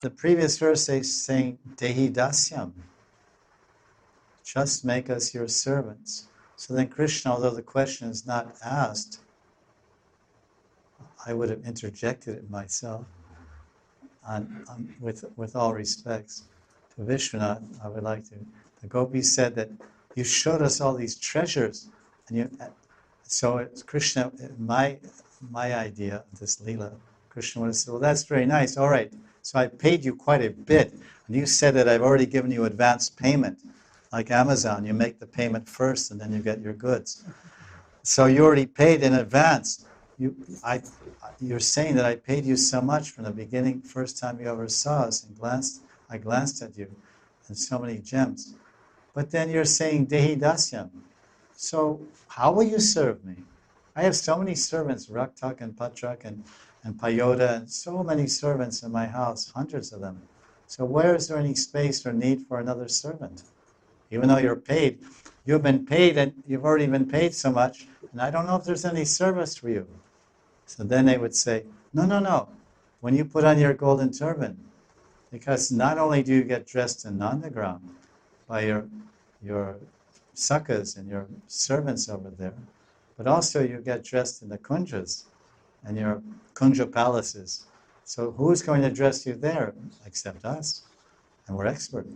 The previous verse is saying, Dehi Dasyam, just make us your servants. So then Krishna, although the question is not asked, I would have interjected it myself with all respects to Vishwanath. I would like to. The gopis said that you showed us all these treasures, and so it's Krishna. My idea of this lila, Krishna would have said, "Well, that's very nice. All right, so I paid you quite a bit, and you said that I've already given you advance payment, like Amazon. You make the payment first, and then you get your goods. So you already paid in advance. You're saying that I paid you so much from the beginning, first time you ever saw us, and I glanced at you, and so many gems. But then you're saying Dehi Dasyam. So how will you serve me? I have so many servants, Raktak and Patrak and Payota, and so many servants in my house, hundreds of them. So where is there any space or need for another servant? Even though you're paid, you've been paid and you've already been paid so much, and I don't know if there's any service for you. So then they would say, no. When you put on your golden turban, because not only do you get dressed in Nandagram by your sakas and your servants over there, but also you get dressed in the kunjas and your kunja palaces. So who's going to dress you there except us? And we're expert.